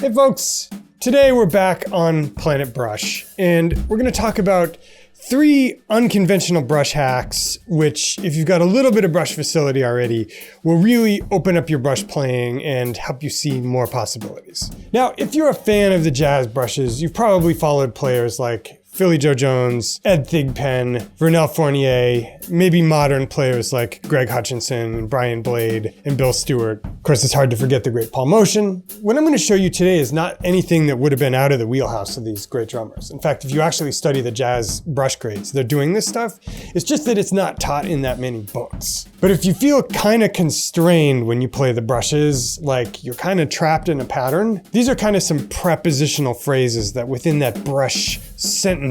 Hey folks, today we're back on Planet Brush, and we're going to talk about 3 unconventional brush hacks, which, if you've got a little bit of brush facility already, will really open up your brush playing and help you see more possibilities. Now, if you're a fan of the jazz brushes, you've probably followed players like Philly Joe Jones, Ed Thigpen, Vernel Fournier, maybe modern players like Greg Hutchinson, Brian Blade, and Bill Stewart. Of course, it's hard to forget the great Paul Motion. What I'm going to show you today is not anything that would have been out of the wheelhouse of these great drummers. In fact, if you actually study the jazz brush grades, they're doing this stuff. It's just that it's not taught in that many books. But if you feel kind of constrained when you play the brushes, like you're kind of trapped in a pattern, these are kind of some prepositional phrases that within that brush sentence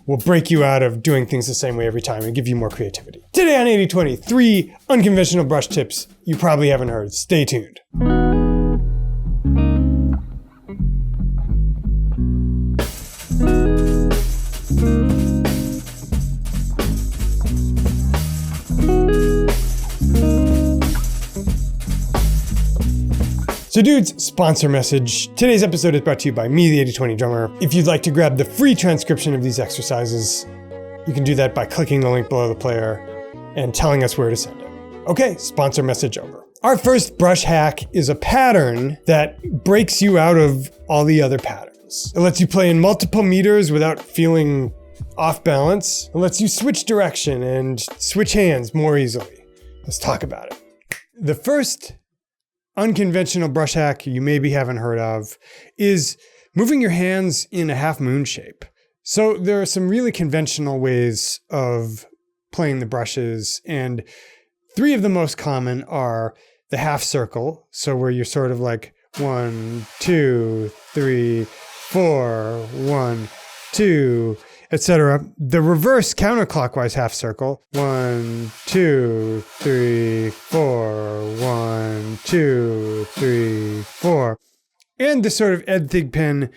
will break you out of doing things the same way every time and give you more creativity. Today on 80/20, 3 unconventional brush tips you probably haven't heard. Stay tuned. So dudes, sponsor message. Today's episode is brought to you by me, the 80/20 drummer. If you'd like to grab the free transcription of these exercises, you can do that by clicking the link below the player and telling us where to send it. Okay, sponsor message over. Our first brush hack is a pattern that breaks you out of all the other patterns. It lets you play in multiple meters without feeling off balance. It lets you switch direction and switch hands more easily. Let's talk about it. The first unconventional brush hack you maybe haven't heard of is moving your hands in a half moon shape. So there are some really conventional ways of playing the brushes, and 3 of the most common are the half circle, so where you're sort of like 1, 2, 3, 4, 1, 2, etc. The reverse counterclockwise half circle, 1, 2, 3, 4, 1, 2, 3, 4. And the sort of Ed Thigpen,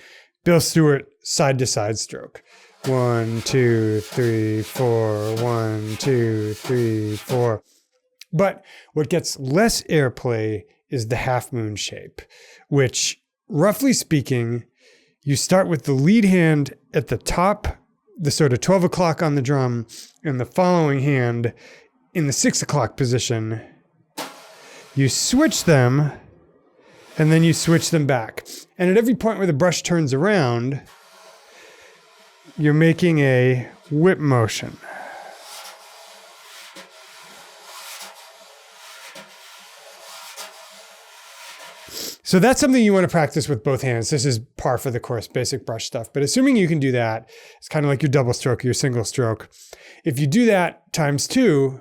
Bill Stewart side to side stroke. 1, 2, 3, 4, 1, 2, 3, 4. But what gets less airplay is the half moon shape, which, roughly speaking, you start with the lead hand at the top, the sort of 12 o'clock on the drum, and the following hand in the 6 o'clock position. You switch them, and then you switch them back. And at every point where the brush turns around, you're making a whip motion. So that's something you want to practice with both hands. This is par for the course, basic brush stuff. But assuming you can do that, it's kind of like your double stroke, your single stroke. If you do that times 2,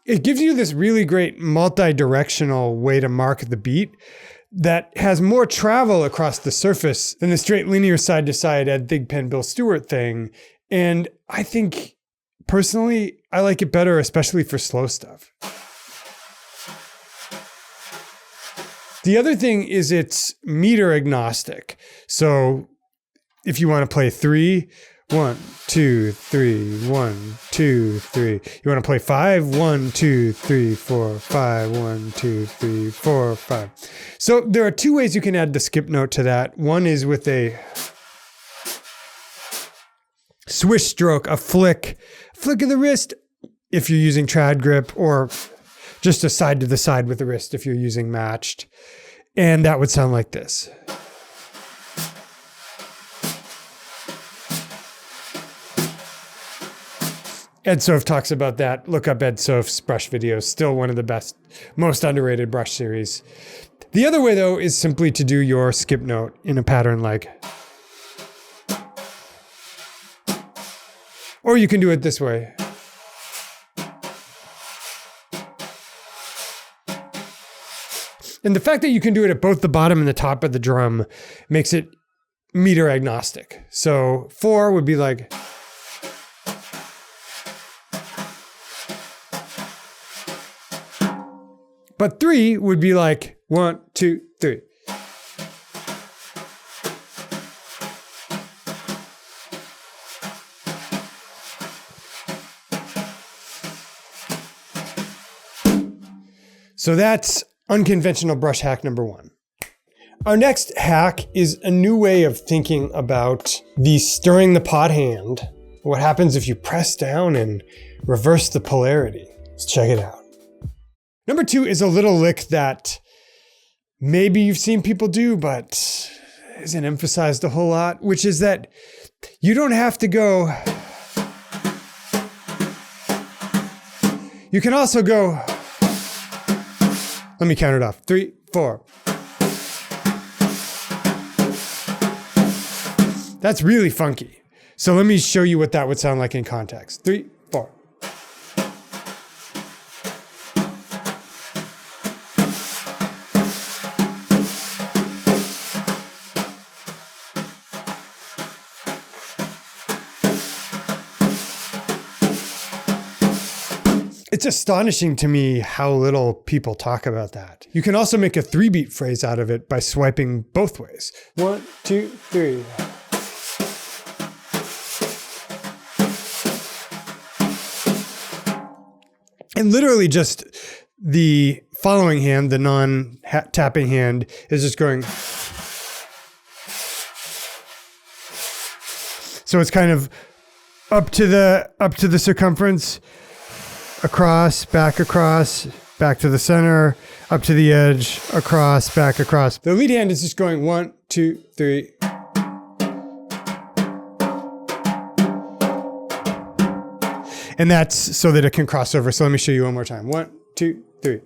it gives you this really great multi-directional way to mark the beat that has more travel across the surface than the straight linear side-to-side Ed Thigpen, Bill Stewart thing. And I think, personally, I like it better, especially for slow stuff. The other thing is it's meter agnostic. So if you want to play 3, 1, 2, 3, 1, 2, 3. You want to play 5, 1, 2, 3, 4, 5, 1, 2, 3, 4, 5. So there are 2 ways you can add the skip note to that. One is with a swish stroke, a flick of the wrist if you're using trad grip, or just a side to the side with the wrist if you're using matched. And that would sound like this. Ed Soph talks about that. Look up Ed Soph's brush videos. Still one of the best, most underrated brush series. The other way, though, is simply to do your skip note in a pattern like, or you can do it this way. And the fact that you can do it at both the bottom and the top of the drum makes it meter agnostic. So 4 would be like, but 3 would be like 1, 2, 3. So that's unconventional brush hack number 1. Our next hack is a new way of thinking about the stirring the pot hand. What happens if you press down and reverse the polarity? Let's check it out. Number 2 is a little lick that maybe you've seen people do, but isn't emphasized a whole lot, which is that you don't have to go. You can also go. Let me count it off. 3, 4. That's really funky. So let me show you what that would sound like in context. 3, 4. It's astonishing to me how little people talk about that. You can also make a 3-beat phrase out of it by swiping both ways. 1, 2, 3. And literally just the following hand, the non-tapping hand, is just going. So it's kind of up to the circumference, across, back to the center, up to the edge, across, back, across. The lead hand is just going 1, 2, 3. And that's so that it can cross over. So let me show you one more time. 1, 2, 3.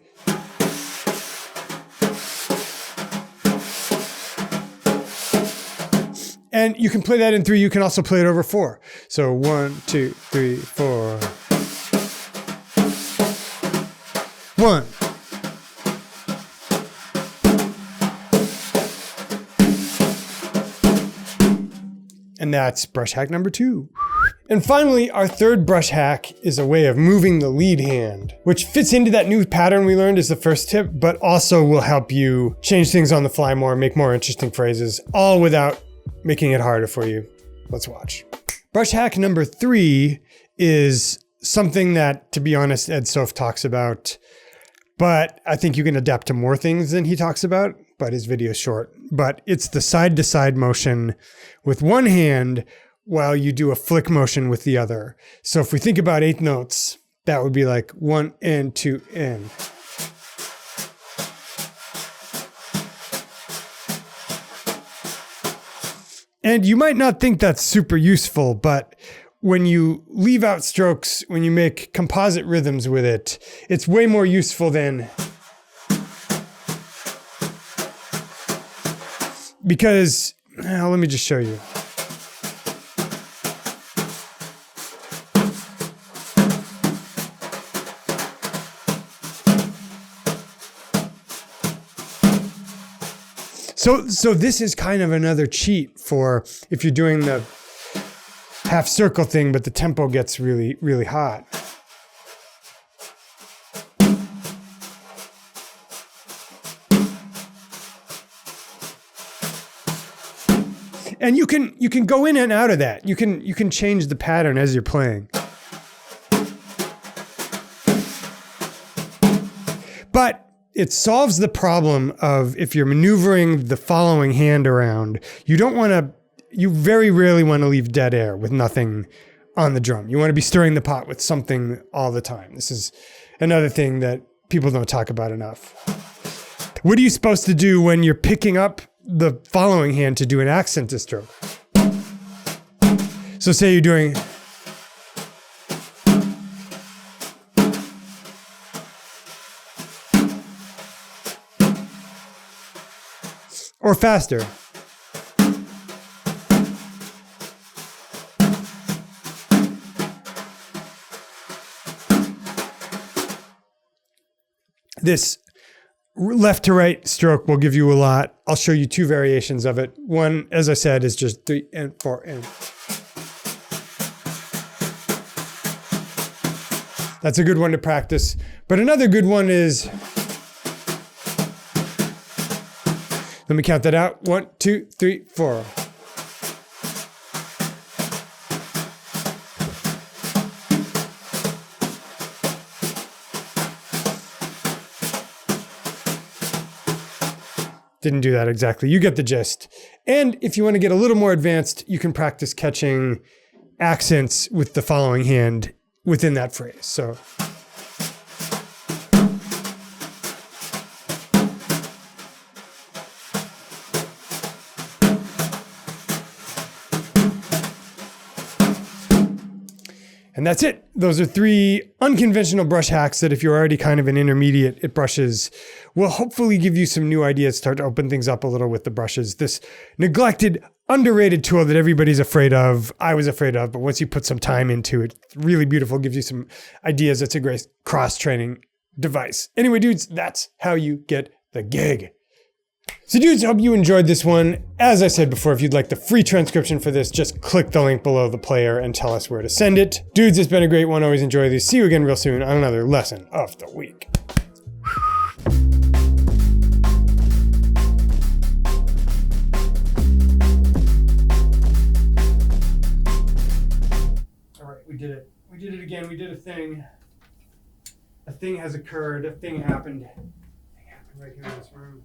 And you can play that in 3. You can also play it over 4. So 1, 2, 3, 4. 1. And that's brush hack number 2. And finally, our third brush hack is a way of moving the lead hand, which fits into that new pattern we learned as the first tip, but also will help you change things on the fly more, make more interesting phrases, all without making it harder for you. Let's watch. Brush hack number 3 is something that, to be honest, Ed Soph talks about, but I think you can adapt to more things than he talks about, but his video is short. But it's the side-to-side motion with one hand while you do a flick motion with the other. So if we think about 8th notes, that would be like 1 and 2 and. And you might not think that's super useful, but when you leave out strokes, when you make composite rhythms with it, it's way more useful than. Because, let me just show you. So this is kind of another cheat for if you're doing the half circle thing, but the tempo gets really, really hot. And you can go in and out of that. You can change the pattern as you're playing. But it solves the problem of if you're maneuvering the following hand around, you very rarely want to leave dead air with nothing on the drum. You want to be stirring the pot with something all the time. This is another thing that people don't talk about enough. What are you supposed to do when you're picking up the following hand to do an accented stroke? So say you're doing. Or faster. This left to right stroke will give you a lot. I'll show you 2 variations of it. One, as I said, is just 3 and 4 and. That's a good one to practice. But another good one is. Let me count that out. 1, 2, 3, 4. Didn't do that exactly. You get the gist. And if you want to get a little more advanced, you can practice catching accents with the following hand within that phrase. So. And that's it. Those are 3 unconventional brush hacks that if you're already kind of an intermediate at brushes, will hopefully give you some new ideas, start to open things up a little with the brushes. This neglected, underrated tool that everybody's afraid of, I was afraid of, but once you put some time into it, really beautiful, gives you some ideas. It's a great cross-training device. Anyway, dudes, that's how you get the gig. So dudes, hope you enjoyed this one. As I said before, if you'd like the free transcription for this, just click the link below the player and tell us where to send it. Dudes, it's been a great one. Always enjoy these. See you again real soon on another lesson of the week. All right, we did it. We did it again. We did a thing. A thing has occurred. A thing happened. A thing happened right here in this room.